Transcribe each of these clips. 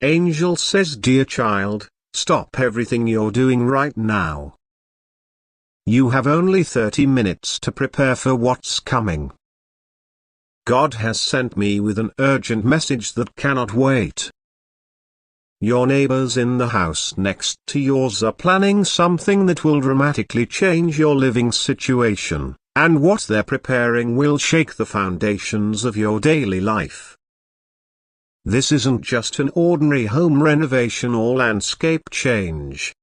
Angel says, dear child, stop everything you're doing right now. You have only 30 minutes to prepare for what's coming. God has sent me with an urgent message that cannot wait. Your neighbors in the house next to yours are planning something that will dramatically change your living situation, and what they're preparing will shake the foundations of your daily life. This isn't just an ordinary home renovation or landscape change.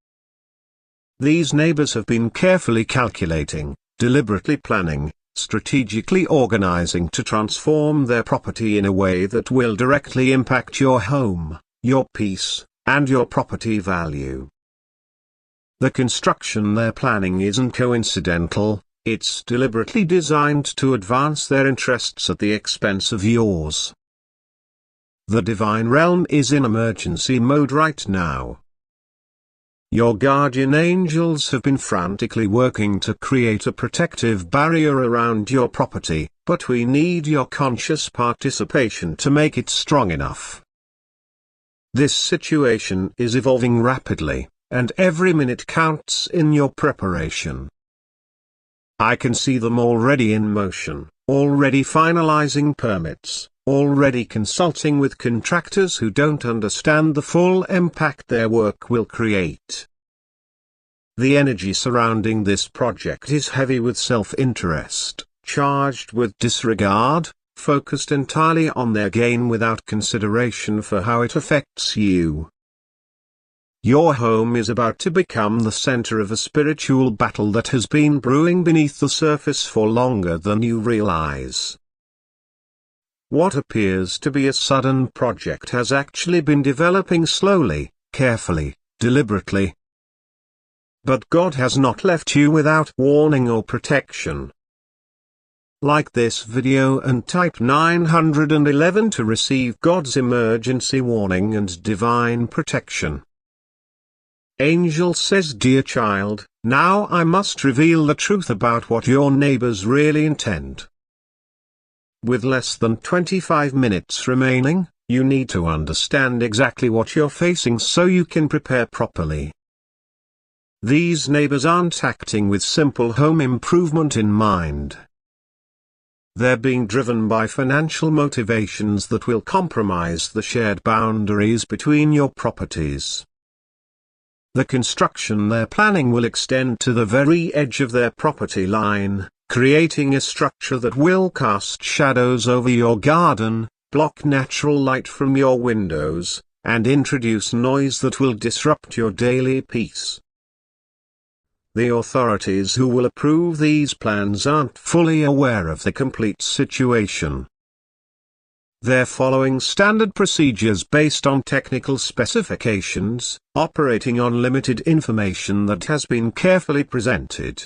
These neighbors have been carefully calculating, deliberately planning, strategically organizing to transform their property in a way that will directly impact your home, your peace, and your property value. The construction they're planning isn't coincidental, it's deliberately designed to advance their interests at the expense of yours. The divine realm is in emergency mode right now. Your guardian angels have been frantically working to create a protective barrier around your property, but we need your conscious participation to make it strong enough. This situation is evolving rapidly, and every minute counts in your preparation. I can see them already in motion, already finalizing permits, already consulting with contractors who don't understand the full impact their work will create. The energy surrounding this project is heavy with self-interest, charged with disregard, focused entirely on their gain without consideration for how it affects you. Your home is about to become the center of a spiritual battle that has been brewing beneath the surface for longer than you realize. What appears to be a sudden project has actually been developing slowly, carefully, deliberately. But God has not left you without warning or protection. Like this video and type 911 to receive God's emergency warning and divine protection. Angel says, dear child, now I must reveal the truth about what your neighbors really intend. With less than 25 minutes remaining, you need to understand exactly what you're facing so you can prepare properly. These neighbors aren't acting with simple home improvement in mind. They're being driven by financial motivations that will compromise the shared boundaries between your properties. The construction they're planning will extend to the very edge of their property line, creating a structure that will cast shadows over your garden, block natural light from your windows, and introduce noise that will disrupt your daily peace. The authorities who will approve these plans aren't fully aware of the complete situation. They're following standard procedures based on technical specifications, operating on limited information that has been carefully presented.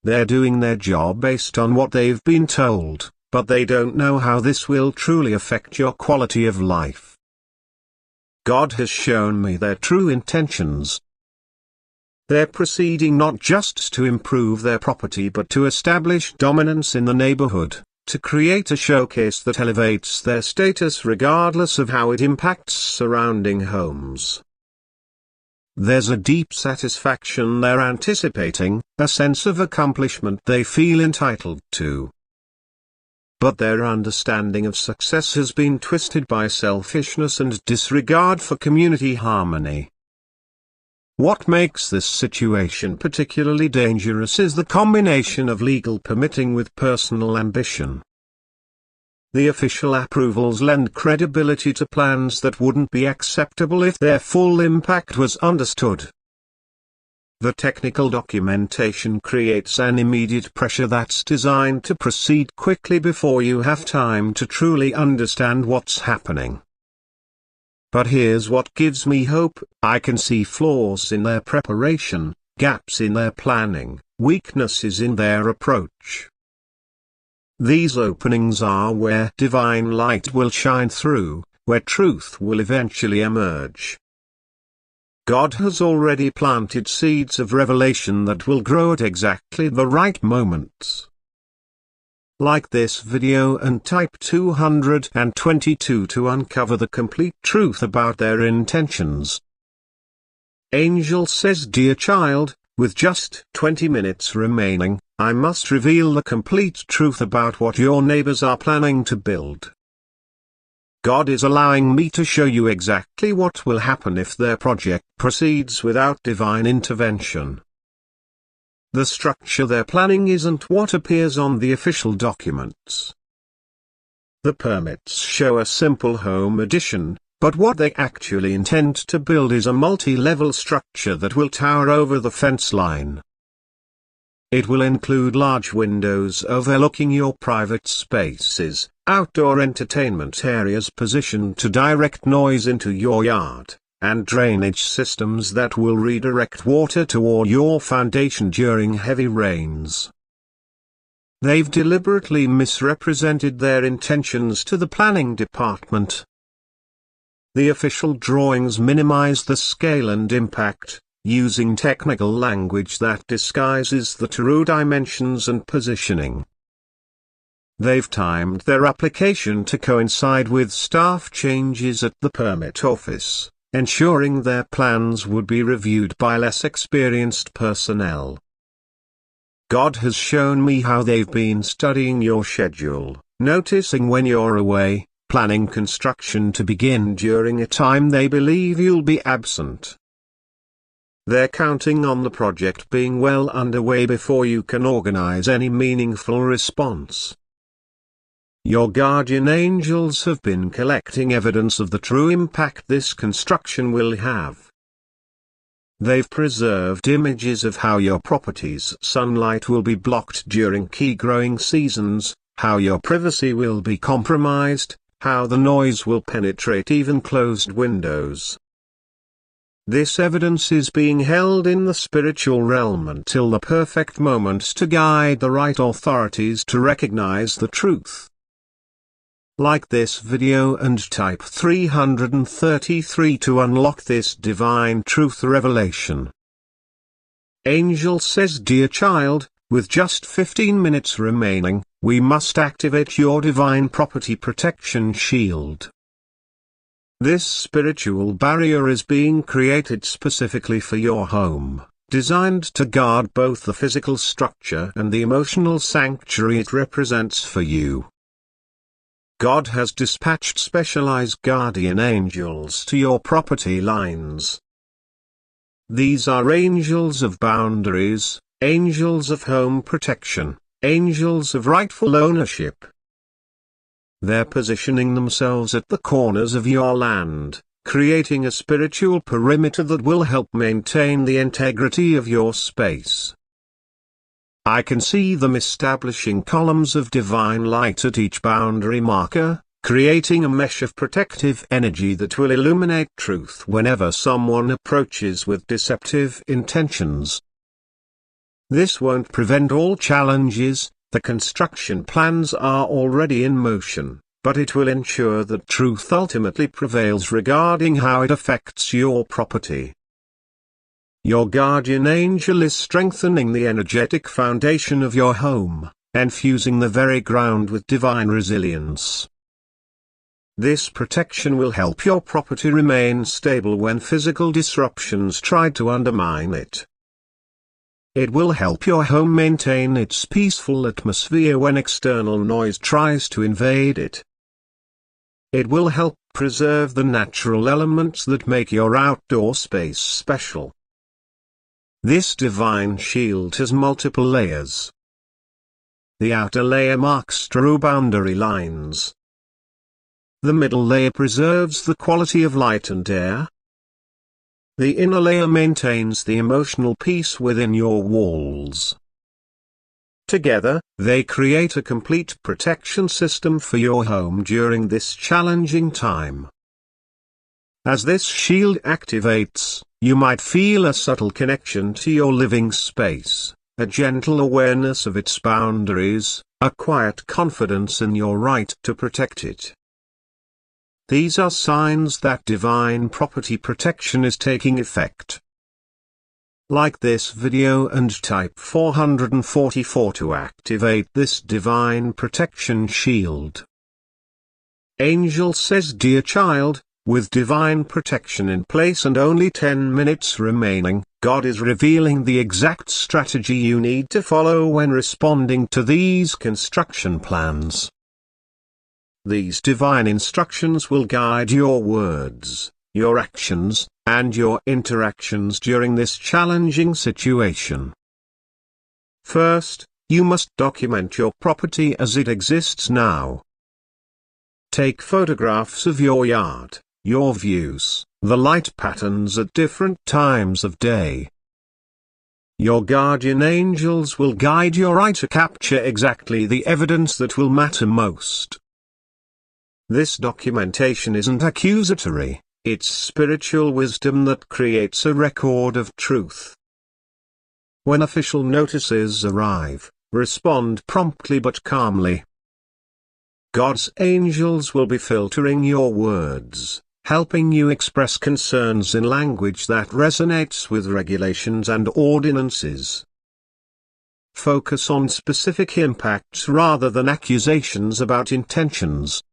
They're doing their job based on what they've been told, but they don't know how this will truly affect your quality of life. God has shown me their true intentions. They're proceeding not just to improve their property but to establish dominance in the neighborhood, to create a showcase that elevates their status regardless of how it impacts surrounding homes. There's a deep satisfaction they're anticipating, a sense of accomplishment they feel entitled to. But their understanding of success has been twisted by selfishness and disregard for community harmony. What makes this situation particularly dangerous is the combination of legal permitting with personal ambition. The official approvals lend credibility to plans that wouldn't be acceptable if their full impact was understood. The technical documentation creates an immediate pressure that's designed to proceed quickly before you have time to truly understand what's happening. But here's what gives me hope: I can see flaws in their preparation, gaps in their planning, weaknesses in their approach. These openings are where divine light will shine through, where truth will eventually emerge. God has already planted seeds of revelation that will grow at exactly the right moments. Like this video and type 222 to uncover the complete truth about their intentions. Angel says, "Dear child, with just 20 minutes remaining, I must reveal the complete truth about what your neighbors are planning to build. God is allowing me to show you exactly what will happen if their project proceeds without divine intervention. The structure they're planning isn't what appears on the official documents. The permits show a simple home addition, but what they actually intend to build is a multi-level structure that will tower over the fence line. It will include large windows overlooking your private spaces, outdoor entertainment areas positioned to direct noise into your yard, and drainage systems that will redirect water toward your foundation during heavy rains. They've deliberately misrepresented their intentions to the planning department. The official drawings minimize the scale and impact, using technical language that disguises the true dimensions and positioning. They've timed their application to coincide with staff changes at the permit office, ensuring their plans would be reviewed by less experienced personnel. God has shown me how they've been studying your schedule, noticing when you're away, planning construction to begin during a time they believe you'll be absent. They're counting on the project being well underway before you can organize any meaningful response. Your guardian angels have been collecting evidence of the true impact this construction will have. They've preserved images of how your property's sunlight will be blocked during key growing seasons, how your privacy will be compromised, how the noise will penetrate even closed windows. This evidence is being held in the spiritual realm until the perfect moment to guide the right authorities to recognize the truth. Like this video and type 333 to unlock this divine truth revelation. Angel says, "Dear child, with just 15 minutes remaining, we must activate your divine property protection shield. This spiritual barrier is being created specifically for your home, designed to guard both the physical structure and the emotional sanctuary it represents for you. God has dispatched specialized guardian angels to your property lines. These are angels of boundaries, angels of home protection, angels of rightful ownership. They're positioning themselves at the corners of your land, creating a spiritual perimeter that will help maintain the integrity of your space. I can see them establishing columns of divine light at each boundary marker, creating a mesh of protective energy that will illuminate truth whenever someone approaches with deceptive intentions. This won't prevent all challenges, the construction plans are already in motion, but it will ensure that truth ultimately prevails regarding how it affects your property. Your guardian angel is strengthening the energetic foundation of your home, infusing the very ground with divine resilience. This protection will help your property remain stable when physical disruptions try to undermine it. It will help your home maintain its peaceful atmosphere when external noise tries to invade it. It will help preserve the natural elements that make your outdoor space special. This divine shield has multiple layers. The outer layer marks true boundary lines. The middle layer preserves the quality of light and air. The inner layer maintains the emotional peace within your walls. Together, they create a complete protection system for your home during this challenging time. As this shield activates, you might feel a subtle connection to your living space, a gentle awareness of its boundaries, a quiet confidence in your right to protect it. These are signs that divine property protection is taking effect. Like this video and type 444 to activate this divine protection shield. Angel says, dear child, with divine protection in place and only 10 minutes remaining, God is revealing the exact strategy you need to follow when responding to these construction plans. These divine instructions will guide your words, your actions, and your interactions during this challenging situation. First, you must document your property as it exists now. Take photographs of your yard, your views, the light patterns at different times of day. Your guardian angels will guide your eye to capture exactly the evidence that will matter most. This documentation isn't accusatory. It's spiritual wisdom that creates a record of truth. When official notices arrive, respond promptly but calmly. God's angels will be filtering your words, helping you express concerns in language that resonates with regulations and ordinances. Focus on specific impacts rather than accusations about intentions.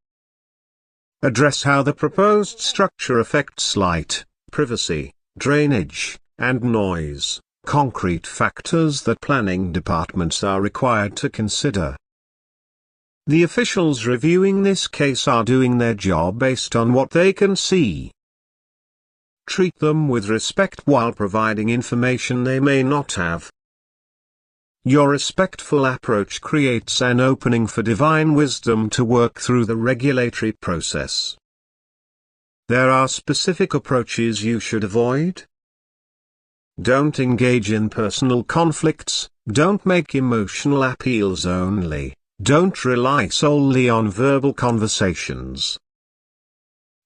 Address how the proposed structure affects light, privacy, drainage, and noise, concrete factors that planning departments are required to consider. The officials reviewing this case are doing their job based on what they can see. Treat them with respect while providing information they may not have. Your respectful approach creates an opening for divine wisdom to work through the regulatory process. There are specific approaches you should avoid. Don't engage in personal conflicts, don't make emotional appeals only, don't rely solely on verbal conversations.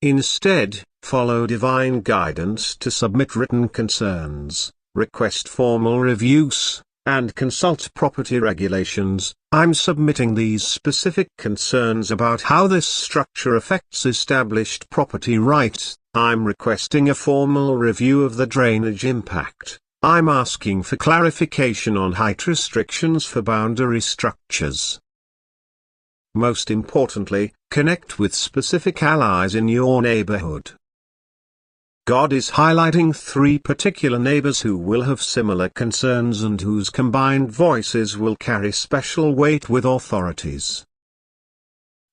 Instead, follow divine guidance to submit written concerns, request formal reviews, and consult property regulations. I'm submitting these specific concerns about how this structure affects established property rights. I'm requesting a formal review of the drainage impact. I'm asking for clarification on height restrictions for boundary structures. Most importantly, connect with specific allies in your neighborhood. God is highlighting 3 particular neighbors who will have similar concerns and whose combined voices will carry special weight with authorities.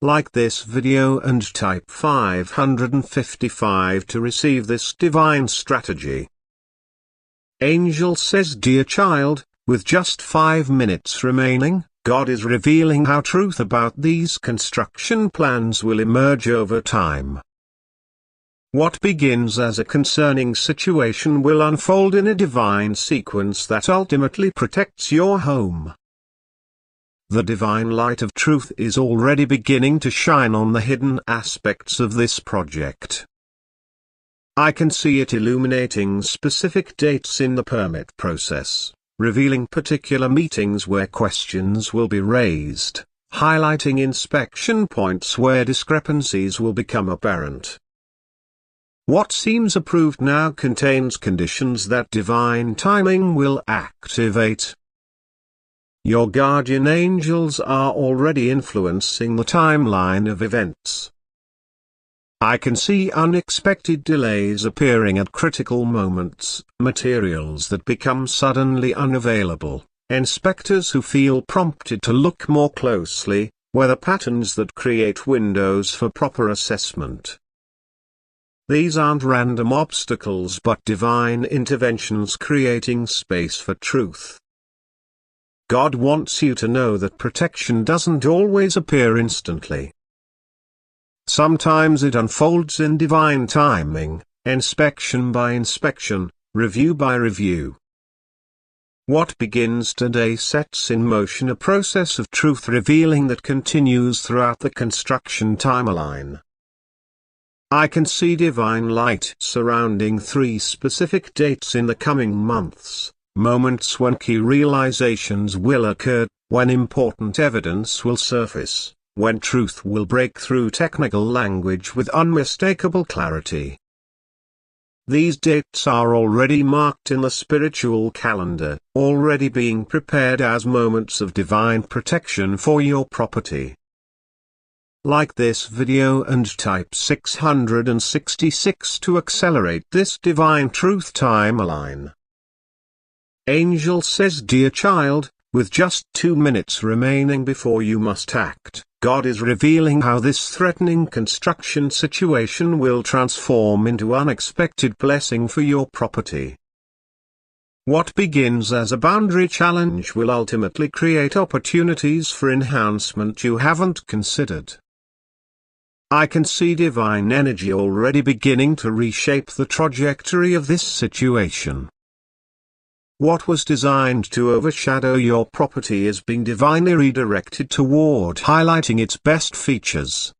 Like this video and type 555 to receive this divine strategy. Angel says, dear child, with just 5 minutes remaining, God is revealing how truth about these construction plans will emerge over time. What begins as a concerning situation will unfold in a divine sequence that ultimately protects your home. The divine light of truth is already beginning to shine on the hidden aspects of this project. I can see it illuminating specific dates in the permit process, revealing particular meetings where questions will be raised, highlighting inspection points where discrepancies will become apparent. What seems approved now contains conditions that divine timing will activate. Your guardian angels are already influencing the timeline of events. I can see unexpected delays appearing at critical moments, materials that become suddenly unavailable, inspectors who feel prompted to look more closely, weather patterns that create windows for proper assessment. These aren't random obstacles but divine interventions creating space for truth. God wants you to know that protection doesn't always appear instantly. Sometimes it unfolds in divine timing, inspection by inspection, review by review. What begins today sets in motion a process of truth revealing that continues throughout the construction timeline. I can see divine light surrounding 3 specific dates in the coming months, moments when key realizations will occur, when important evidence will surface, when truth will break through technical language with unmistakable clarity. These dates are already marked in the spiritual calendar, already being prepared as moments of divine protection for your property. Like this video and type 666 to accelerate this divine truth timeline. Angel says, dear child, with just 2 minutes remaining before you must act, God is revealing how this threatening construction situation will transform into unexpected blessing for your property. What begins as a boundary challenge will ultimately create opportunities for enhancement you haven't considered. I can see divine energy already beginning to reshape the trajectory of this situation. What was designed to overshadow your property is being divinely redirected toward highlighting its best features.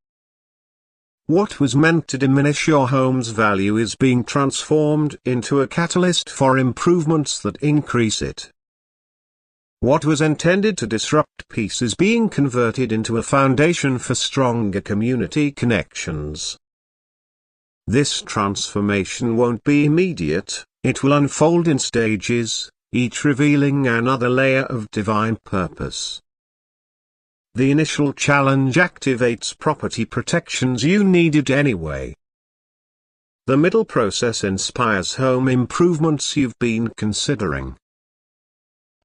What was meant to diminish your home's value is being transformed into a catalyst for improvements that increase it. What was intended to disrupt peace is being converted into a foundation for stronger community connections. This transformation won't be immediate, it will unfold in stages, each revealing another layer of divine purpose. The initial challenge activates property protections you needed anyway. The middle process inspires home improvements you've been considering.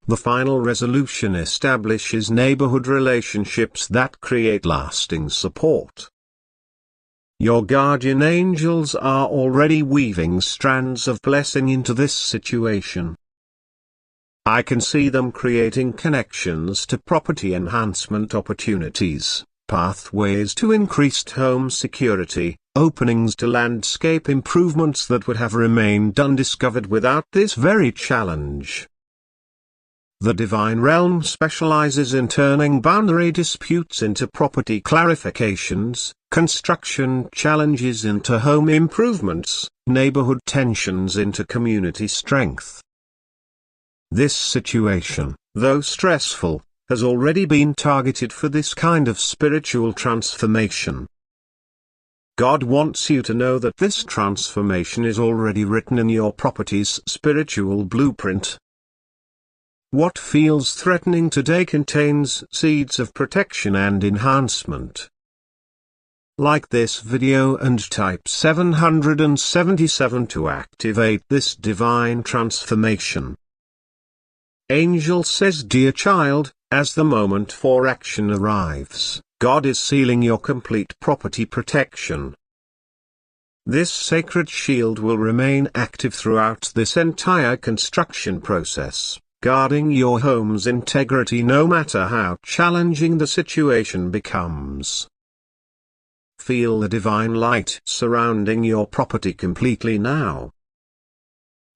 The final resolution establishes neighborhood relationships that create lasting support. Your guardian angels are already weaving strands of blessing into this situation. I can see them creating connections to property enhancement opportunities, pathways to increased home security, openings to landscape improvements that would have remained undiscovered without this very challenge. The divine realm specializes in turning boundary disputes into property clarifications, construction challenges into home improvements, neighborhood tensions into community strength. This situation, though stressful, has already been targeted for this kind of spiritual transformation. God wants you to know that this transformation is already written in your property's spiritual blueprint. What feels threatening today contains seeds of protection and enhancement. Like this video and type 777 to activate this divine transformation. Angel says, dear child, as the moment for action arrives, God is sealing your complete property protection. This sacred shield will remain active throughout this entire construction process, guarding your home's integrity no matter how challenging the situation becomes. Feel the divine light surrounding your property completely now.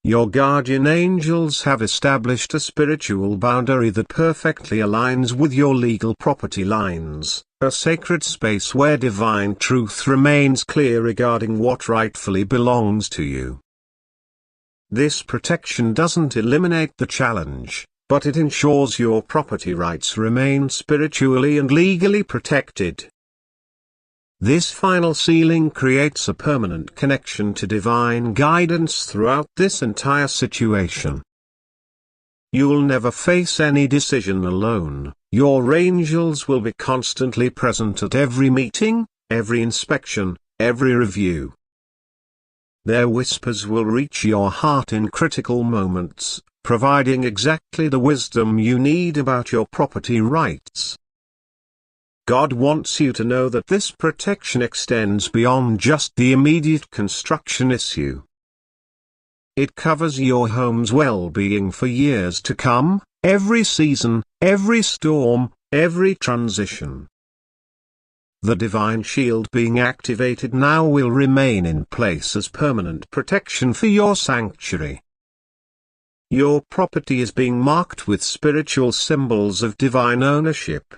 Your guardian angels have established a spiritual boundary that perfectly aligns with your legal property lines, a sacred space where divine truth remains clear regarding what rightfully belongs to you. This protection doesn't eliminate the challenge, but it ensures your property rights remain spiritually and legally protected. This final sealing creates a permanent connection to divine guidance throughout this entire situation. You'll never face any decision alone. Your angels will be constantly present at every meeting, every inspection, every review. Their whispers will reach your heart in critical moments, providing exactly the wisdom you need about your property rights. God wants you to know that this protection extends beyond just the immediate construction issue. It covers your home's well-being for years to come, every season, every storm, every transition. The divine shield being activated now will remain in place as permanent protection for your sanctuary. Your property is being marked with spiritual symbols of divine ownership.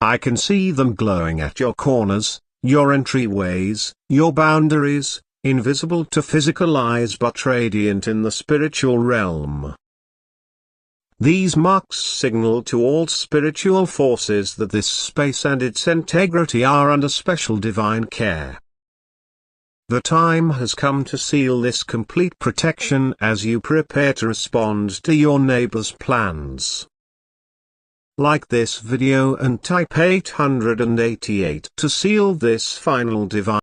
I can see them glowing at your corners, your entryways, your boundaries, invisible to physical eyes but radiant in the spiritual realm. These marks signal to all spiritual forces that this space and its integrity are under special divine care. The time has come to seal this complete protection as you prepare to respond to your neighbor's plans. Like this video and type 888 to seal this final device.